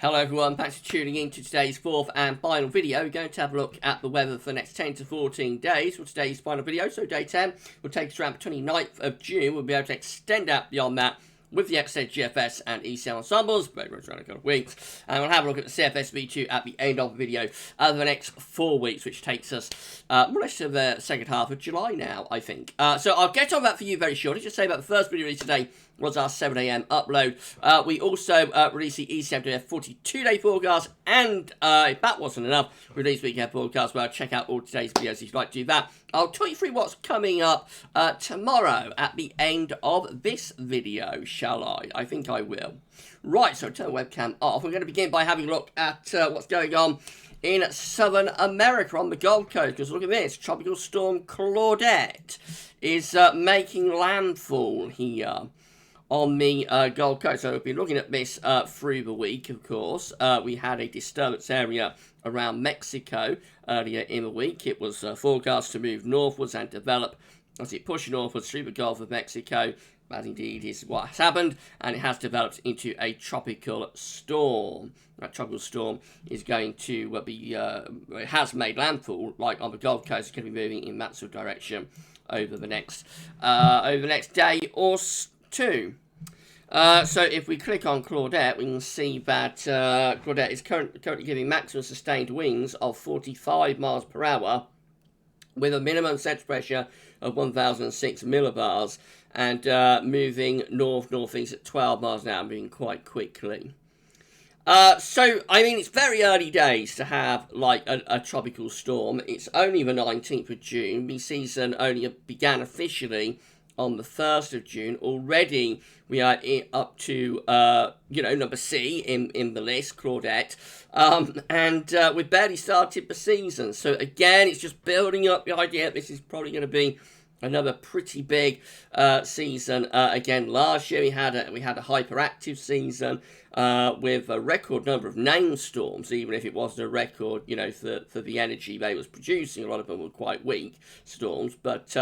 Hello everyone, thanks for tuning in to today's fourth and final video. We're going to have a look at the weather for the next 10 to 14 days for today's final video. So day 10 will take us around the 29th of June. We'll be able to extend out beyond that with the extended GFS and ECL ensembles, but runs around a couple of weeks. And we'll have a look at the CFS V2 at the end of the video over the next 4 weeks, which takes us more or less to the second half of July now, I think. So I'll get on that for you very shortly. Just say about the first video released today was our 7 AM upload. We also released the ECWF 42-day forecast, and if that wasn't enough, we released weekend forecast. Well, check out all today's videos if you'd like to do that. I'll talk you through what's coming up tomorrow at the end of this video, shall I? I think I will. Right, so turn the webcam off. We're going to begin by having a look at what's going on in Southern America on the Gulf Coast, because look at this, Tropical Storm Claudette is making landfall here on the Gold Coast. So we've been looking at this through the week, of course. We had a disturbance area around Mexico earlier in the week. It was forecast to move northwards and develop as it pushed northwards through the Gulf of Mexico. That indeed is what has happened, and it has developed into a tropical storm. That tropical storm is going to be, it has made landfall, like on the Gold Coast. It's going to be moving in that sort of direction over the next day or two. So if we click on Claudette, we can see that Claudette is currently giving maximum sustained winds of 45 miles per hour with a minimum central pressure of 1,006 millibars and moving north-northeast at 12 miles an hour, moving quite quickly. So, I mean, it's very early days to have, like, a tropical storm. It's only the 19th of June. The season only began officially on the 1st of June. Already we are up to, number C in the list, Claudette. And we've barely started the season. So again, it's just building up the idea that this is probably going to be another pretty big season. Again, last year we had a hyperactive season with a record number of named storms, even if it wasn't a record, for the energy they was producing. A lot of them were quite weak storms, but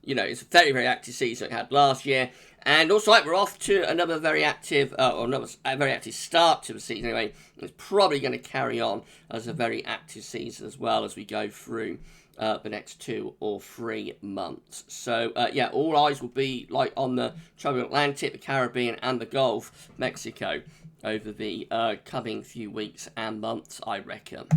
it's a very, very active season it had last year. And also, we're off to another very active, very active start to the season. Anyway, it's probably going to carry on as a very active season as well as we go through the next 2 or 3 months. So, all eyes will be on the tropical Atlantic, the Caribbean, and the Gulf, Mexico, over the coming few weeks and months, I reckon.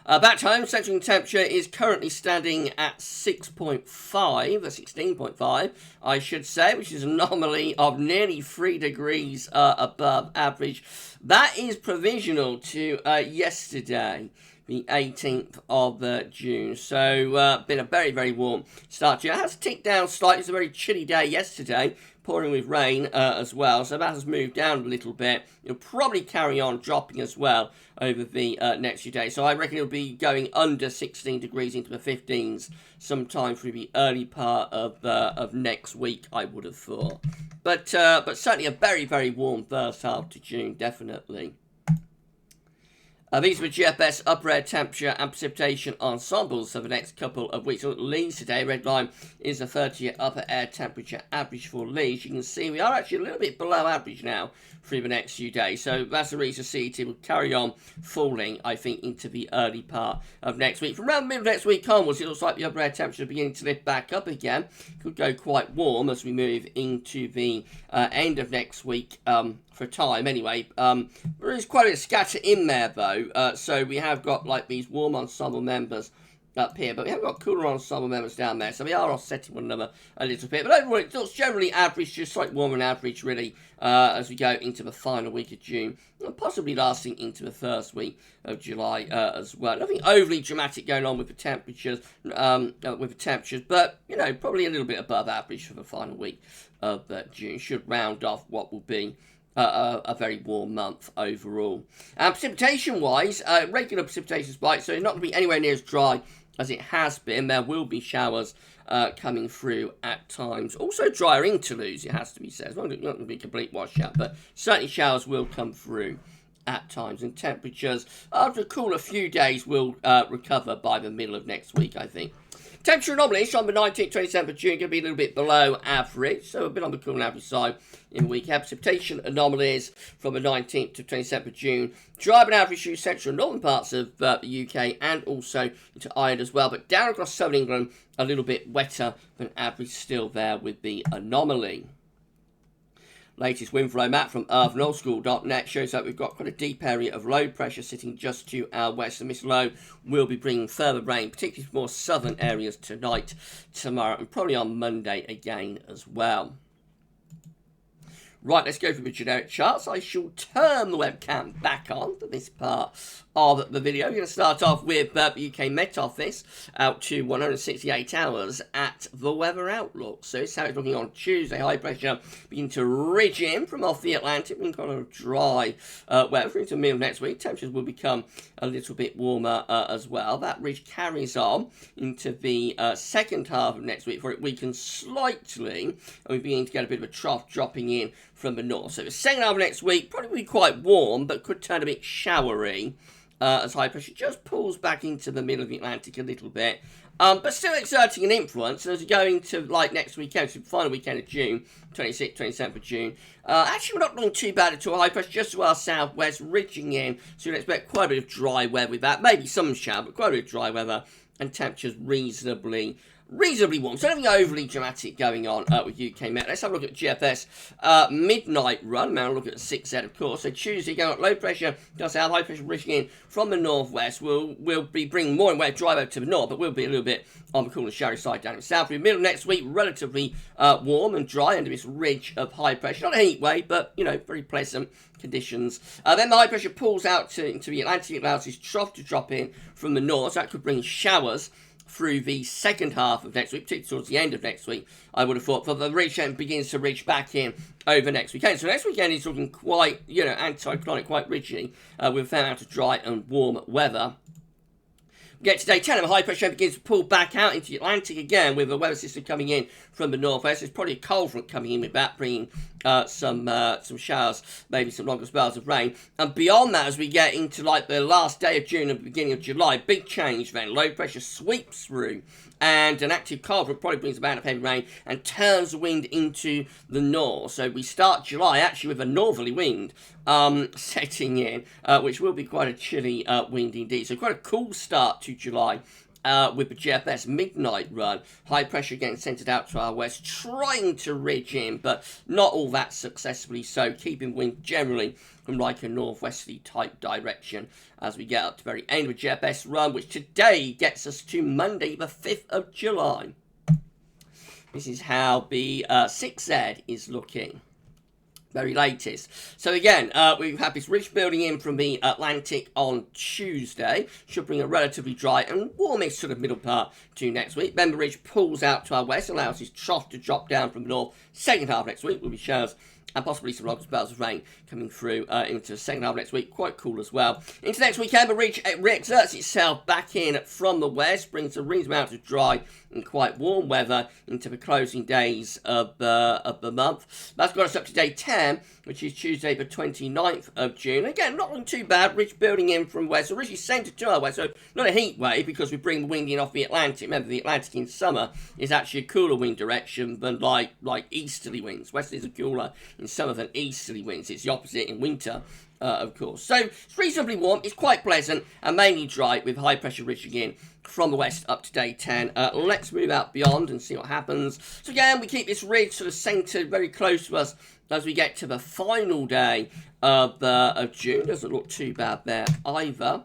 Back home, central temperature is currently standing at 16.5, I should say, which is an anomaly of nearly 3 degrees above average. That is provisional to yesterday, the 18th of June. So, been a very, very warm start to it. It has ticked down slightly. It was a very chilly day yesterday, pouring with rain as well. So that has moved down a little bit. It'll probably carry on dropping as well over the next few days. So I reckon it'll be going under 16 degrees into the 15s sometime through the early part of next week, I would have thought. But certainly a very, very warm first half to June, definitely. These were GFS upper air temperature and precipitation ensembles for the next couple of weeks. Look at Leeds today. Red line is a 30-year upper air temperature average for Leeds. You can see we are actually a little bit below average now through the next few days. So that's the reason CET will carry on falling, I think, into the early part of next week. From around the middle of next week onwards, it looks like the upper air temperature is beginning to lift back up again. Could go quite warm as we move into the end of next week. For a time anyway. There is quite a bit of scatter in there though, so we have got these warm ensemble members up here, but we have got cooler ensemble members down there, so we are offsetting one another a little bit, but overall it looks generally average, just slightly warmer than average really, as we go into the final week of June, and possibly lasting into the first week of July as well. Nothing overly dramatic going on with the temperatures, but probably a little bit above average for the final week of June. Should round off what will be a very warm month overall. Precipitation-wise, regular precipitation spike, so it's not going to be anywhere near as dry as it has been. There will be showers coming through at times. Also drier interludes, it has to be said. It's not going to be a complete washout, but certainly showers will come through at times. And temperatures, after a cooler few days, will recover by the middle of next week, I think. Temperature anomalies on the 19th, 27th of June going to be a little bit below average, so a bit on the cool and average side in the week. Precipitation anomalies from the 19th to 27th of June. Dry and average through central and northern parts of the UK and also into Ireland as well. But down across southern England, a little bit wetter than average still there with the anomaly. Latest wind flow map from earthnorthschool.net shows that we've got quite a deep area of low pressure sitting just to our west, and this low will be bringing further rain, particularly for more southern areas tonight, tomorrow, and probably on Monday again as well. Right, let's go through the generic charts. I shall turn the webcam back on for this part of the video. We're going to start off with the UK Met Office out to 168 hours at the weather outlook. So this is how it's looking on Tuesday. High pressure beginning to ridge in from off the Atlantic. We've got a dry weather into the middle of next week. Temperatures will become a little bit warmer as well. That ridge carries on into the second half of next week, for it weakens slightly, and we begin to get a bit of a trough dropping in from the north. So the second half of next week probably be quite warm, but could turn a bit showery as high pressure just pulls back into the middle of the Atlantic a little bit. But still exerting an influence as we go into like next weekend, so the final weekend of June, 26th, 27th of June. Actually, we're not looking too bad at all. High pressure just to our southwest, ridging in, so we'd expect quite a bit of dry weather with that. Maybe some shower, but quite a bit of dry weather, and temperatures reasonably warm. So nothing overly dramatic going on with UK Met. Let's have a look at GFS midnight run. Now look at the 6Z, of course. So Tuesday going up low pressure to south, high pressure ridging in from the northwest. We'll be bringing more and wet dry weather to the north, but we'll be a little bit on the cool and showery side down in the south. In the middle of next week, relatively warm and dry under this ridge of high pressure. Not a heat wave, but you know, very pleasant conditions. Then the high pressure pulls out into the Atlantic, allows this trough to drop in from the north. So that could bring showers through the second half of next week, particularly towards the end of next week, I would have thought, but the ridge begins to ridge back in over next weekend. So next weekend is looking quite, you know, anti-cyclonic, quite ridgy, with a fair amount of dry and warm weather. Get to day 10, and the high pressure begins to pull back out into the Atlantic again with the weather system coming in from the northwest. There's probably a cold front coming in with that, bringing some showers, maybe some longer spells of rain. And beyond that, as we get into like the last day of June and the beginning of July, big change then. Low pressure sweeps through, and an active cold front probably brings about of heavy rain and turns the wind into the north. So we start July actually with a northerly wind setting in, which will be quite a chilly wind indeed. So quite a cool start to July with the GFS midnight run. High pressure getting centred out to our west, trying to ridge in, but not all that successfully so, keeping wind generally from like a northwesterly type direction as we get up to the very end of the GFS run, which today gets us to Monday the 5th of July. This is how the 6Z is looking. Very latest. So again, we've had this ridge building in from the Atlantic on Tuesday. Should bring a relatively dry and warmish sort of middle part to next week. Then the ridge pulls out to our west, allows this trough to drop down from the north. Second half next week will be showers and possibly some longer spells of rain coming through into the second half of next week. Quite cool as well. Into next weekend, the ridge re-exerts itself back in from the west, brings a reasonable amount of dry and quite warm weather into the closing days of the month. That's got us up to day 10, which is Tuesday the 29th of June. Again, not looking too bad. Ridge building in from west, originally centred to our west, so not a heat wave because we bring the wind in off the Atlantic. Remember, the Atlantic in summer is actually a cooler wind direction than like easterly winds. Westerlies are cooler in summer than easterly winds. It's the opposite in winter. Of course. So it's reasonably warm, it's quite pleasant, and mainly dry with high pressure ridging in from the west up to day 10. Let's move out beyond and see what happens. So again, we keep this ridge sort of centred very close to us as we get to the final day of June. Doesn't look too bad there either.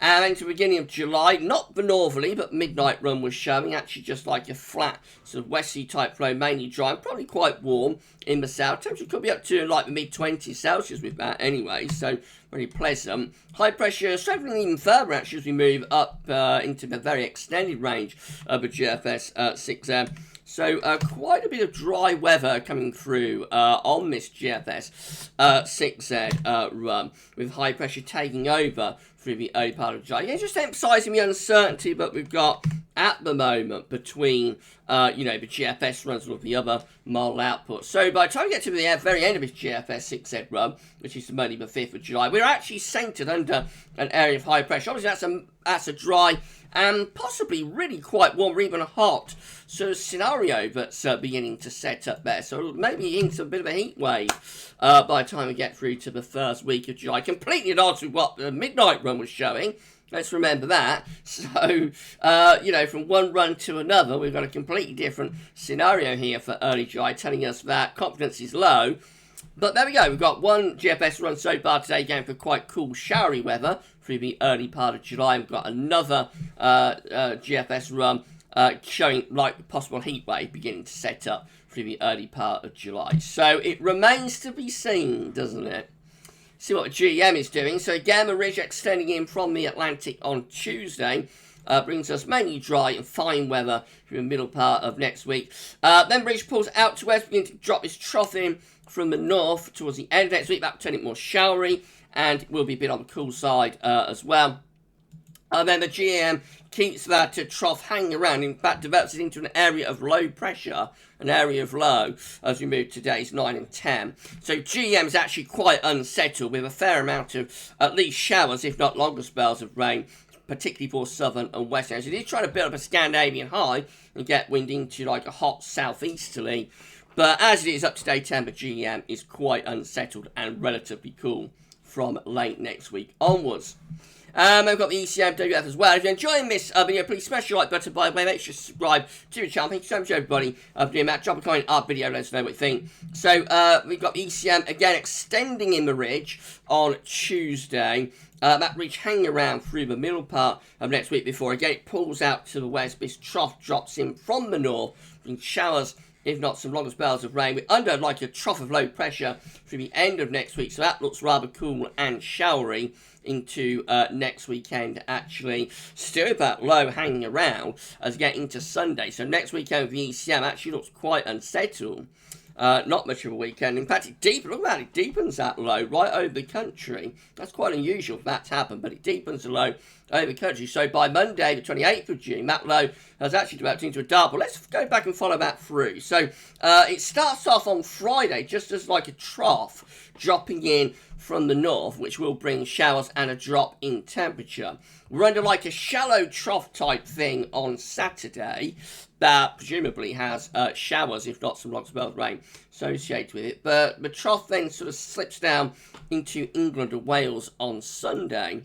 And into the beginning of July, not the northerly, but midnight run was showing, actually just like a flat sort of westerly type flow, mainly dry and probably quite warm in the south. Temperature could be up to like the mid-20s Celsius with that anyway, so very pleasant. High pressure strengthening even further actually as we move up into the very extended range of the GFS 6M. So quite a bit of dry weather coming through on this GFS 6Z run, with high pressure taking over through the early part of July. Yeah, just emphasising the uncertainty that we've got at the moment between, you know, the GFS runs and all the other model outputs. So by the time we get to the very end of this GFS 6Z run, which is Monday the 5th of July, we're actually centred under an area of high pressure. Obviously, that's a dry and possibly really quite warm or even a hot sort of scenario that's beginning to set up there. So maybe into a bit of a heat wave by the time we get through to the first week of July. Completely at odds with what the midnight run was showing. Let's remember that. So, you know, from one run to another, we've got a completely different scenario here for early July, telling us that confidence is low. But there we go. We've got one GFS run so far today going for quite cool showery weather through the early part of July. We've got another GFS run showing like possible heat wave beginning to set up through the early part of July. So it remains to be seen, doesn't it? See what GEM is doing. So again, the ridge extending in from the Atlantic on Tuesday brings us mainly dry and fine weather through the middle part of next week. Then the ridge pulls out to west, beginning to drop its trough in from the north towards the end of next week. That will turn it more showery and will be a bit on the cool side as well. And then the GEM keeps that trough hanging around. In fact, develops it into an area of low pressure, an area of low, as we move to days 9 and 10. So GEM is actually quite unsettled with a fair amount of at least showers, if not longer spells of rain, particularly for southern and western areas. It is trying to build up a Scandinavian high and get wind into like a hot southeasterly. But as it is up to day 10, the GEM is quite unsettled and relatively cool from late next week onwards. We've got the ECM WF as well. If you're enjoying this video, please smash your like button by the way. Make sure to subscribe to the channel. Thank you so much, everybody, for doing that. Drop a comment on our video, let us know what you think. So, we've got the ECM again extending in the ridge on Tuesday. That ridge hanging around through the middle part of next week before again it pulls out to the west. This trough drops in from the north, bringing showers, if not some longer spells of rain. We're under like a trough of low pressure through the end of next week, so that looks rather cool and showery into next weekend, actually. Still that low hanging around as we get into Sunday. So next weekend, the ECM actually looks quite unsettled. Not much of a weekend. In fact, it deepens. Look at that, it deepens that low right over the country. That's quite unusual for that to happen, but it deepens the low over the country. So by Monday, the 28th of June, that low has actually developed into a double. Let's go back and follow that through. So it starts off on Friday just as like a trough dropping in from the north, which will bring showers and a drop in temperature. We're under like a shallow trough type thing on Saturday that presumably has showers, if not some long spells of rain associated with it. But the trough then sort of slips down into England and Wales on Sunday.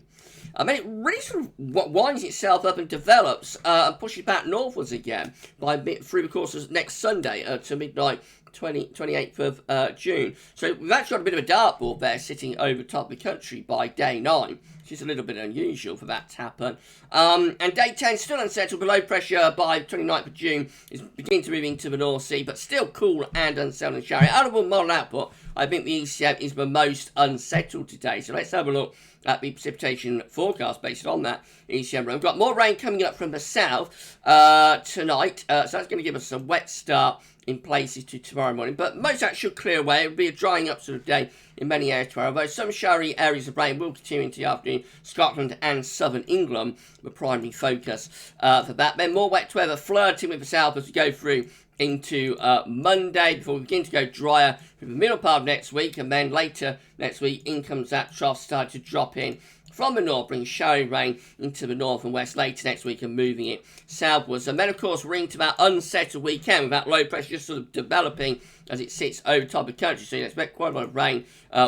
I mean, it really sort of winds itself up and develops and pushes back northwards again through the course of next Sunday to midnight 28th of June. So we've actually got a bit of a dartboard there sitting over top of the country by day 9, which is a little bit unusual for that to happen. And day 10 still unsettled, below pressure by 29th of June is beginning to move into the North Sea, but still cool and unsettled and showery. Out of all model output, I think the ECM is the most unsettled today. So let's have a look at the precipitation forecast based on that ECM. We've got more rain coming up from the south tonight, so that's going to give us a wet start in places to tomorrow morning, but most of that should clear away. It'll be a drying up sort of day in many areas tomorrow, although some showery areas of rain will continue into the afternoon. Scotland and southern England, the primary focus for that. Then more wet weather flirting with the south as we go through into Monday before we begin to go drier for the middle part of next week, and then later next week in comes that trough start to drop in from the north, bringing showery rain into the north and west later next week and moving it southwards. And then, of course, we're into that unsettled weekend with that low pressure just sort of developing as it sits over top of the country. So you expect quite a lot of rain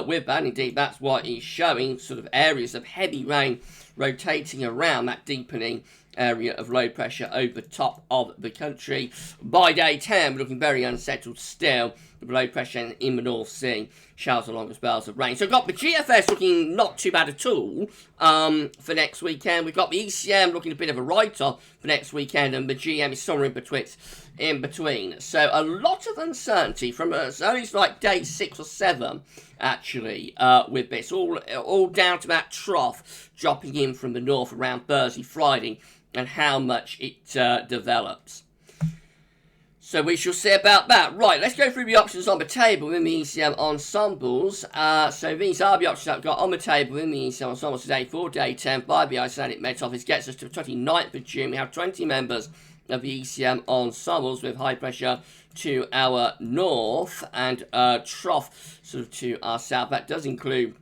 with that. Indeed, that's what it's showing, sort of areas of heavy rain rotating around that deepening area of low pressure over top of the country. By day 10, we're looking very unsettled still. The low pressure in the North Sea, showers and longer spells of rain. So we've got the GFS looking not too bad at all for next weekend. We've got the ECM looking a bit of a write-off for next weekend, and the GM is somewhere in between. So a lot of uncertainty from only like day 6 or 7, actually, with this. All down to that trough dropping in from the north around Thursday, Friday, and how much it develops. So we shall see about that. Right, let's go through the options on the table in the ECM ensembles. So these are the options that we've got on the table in the ECM ensembles today for day 10 by the Icelandic Met Office. Gets us to the 29th of June. We have 20 members of the ECM ensembles with high pressure to our north and trough sort of to our south. That does include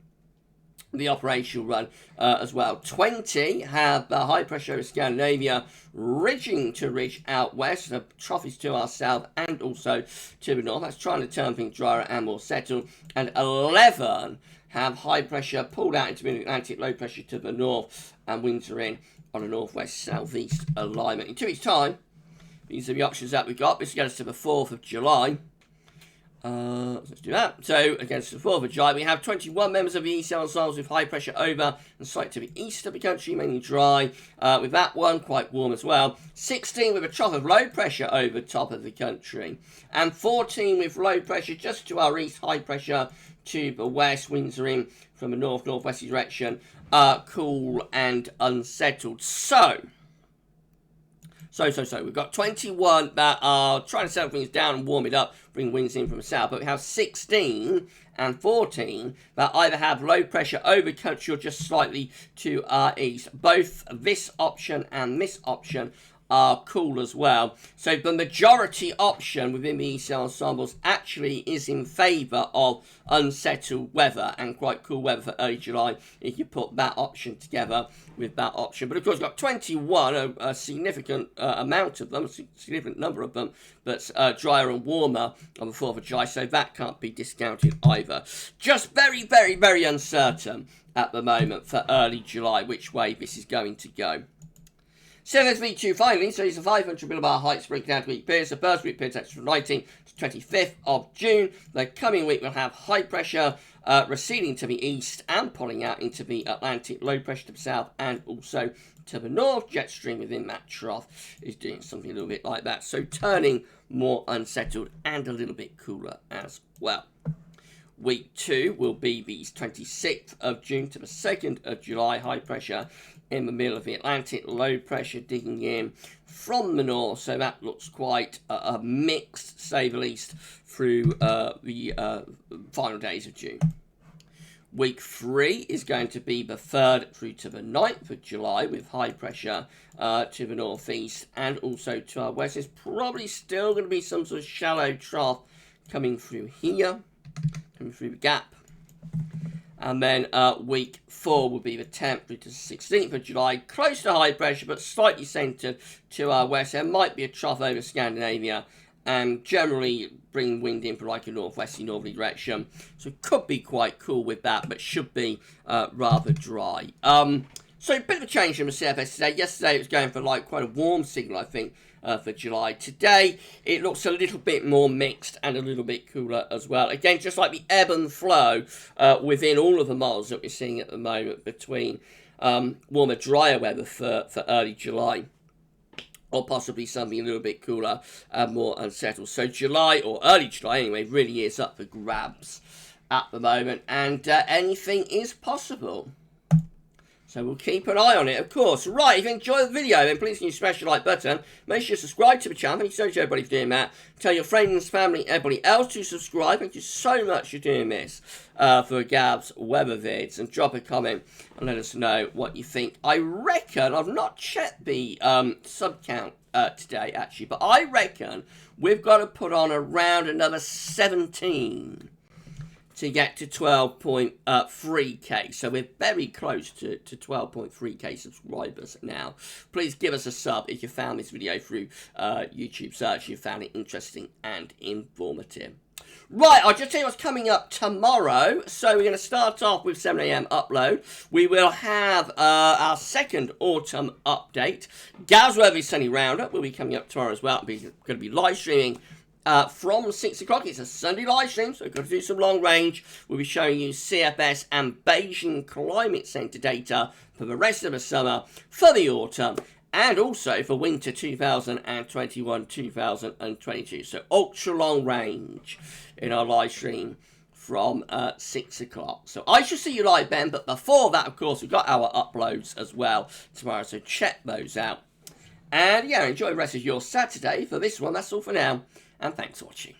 the operational run as well. 20 have high pressure over Scandinavia, ridging to ridge out west. The trough is to our south and also to the north. That's trying to turn things drier and more settled. And 11 have high pressure pulled out into the Atlantic, low pressure to the north, and winds are in on a northwest-southeast alignment. In 2 weeks' time, these are the options that we've got. This gets us to the 4th of July. Let's do that. So, against the 4th of July, we have 21 members of the ECM ensembles with high pressure over and slight to the east of the country, mainly dry. With that one, quite warm as well. 16 with a trough of low pressure over top of the country. And 14 with low pressure just to our east, high pressure to the west. Winds are in from a north-northwest direction. Cool and unsettled. So, we've got 21 that are trying to settle things down and warm it up, bring winds in from the south, but we have 16 and 14 that either have low pressure over country or just slightly to our east. Both this option and this option are cool as well. So the majority option within the ECM ensembles actually is in favour of unsettled weather and quite cool weather for early July if you put that option together with that option. But of course, we've got 21, a significant amount of them, a significant number of them, that's drier and warmer on the 4th of July, so that can't be discounted either. Just very, very, very uncertain at the moment for early July which way this is going to go. So there's week 2 finally, so it's a 500 millibar heights breaking down to week periods. The first week period takes from 19th to 25th of June. The coming week will have high pressure receding to the east and pulling out into the Atlantic, low pressure to the south and also to the north. Jet stream within that trough is doing something a little bit like that, so turning more unsettled and a little bit cooler as well. Week 2 will be the 26th of June to the 2nd of July. High pressure in the middle of the Atlantic, low pressure digging in from the north. So that looks quite mixed, to say the least, through the final days of June. Week 3 is going to be the 3rd through to the 9th of July with high pressure to the northeast and also to our west. There's probably still going to be some sort of shallow trough coming through here, coming through the gap. And then week 4 will be the 10th through to the 16th of July. Close to high pressure, but slightly centred to our west. There might be a trough over Scandinavia and generally bring wind in from like a northwesterly northerly direction. So it could be quite cool with that, but should be rather dry. So a bit of a change from the CFS today. Yesterday it was going for like quite a warm signal, I think, for July. Today it looks a little bit more mixed and a little bit cooler as well. Again, just like the ebb and flow within all of the models that we're seeing at the moment between warmer, drier weather for early July, or possibly something a little bit cooler and more unsettled. So July, or early July anyway, really is up for grabs at the moment, and anything is possible. So we'll keep an eye on it, of course. Right, if you enjoyed the video, then please can you smash the like button. Make sure you subscribe to the channel. Thank you so much, everybody, for doing that. Tell your friends, family, everybody else to subscribe. Thank you so much for doing this for GavsWeatherVids. And drop a comment and let us know what you think. I reckon, I've not checked the sub count today, actually, but I reckon we've got to put on around another 17 to get to 12.3k. So we're very close to 12.3k subscribers now. Please give us a sub if you found this video through YouTube search. You found it interesting and informative. Right, I'll just tell you what's coming up tomorrow. So we're going to start off with 7 AM upload. We will have our second autumn update. GavsWeatherVids Sunny Roundup will be coming up tomorrow as well. We're going to be live streaming from 6 o'clock. It's a Sunday live stream, so we've got to do some long range. We'll be showing you CFS and Beijing Climate Centre data for the rest of the summer, for the autumn, and also for winter 2021-2022. So ultra long range in our live stream from 6 o'clock. So I shall see you live then, but before that, of course, we've got our uploads as well tomorrow, so check those out And yeah, enjoy the rest of your Saturday. For this one, that's all for now, and thanks for watching.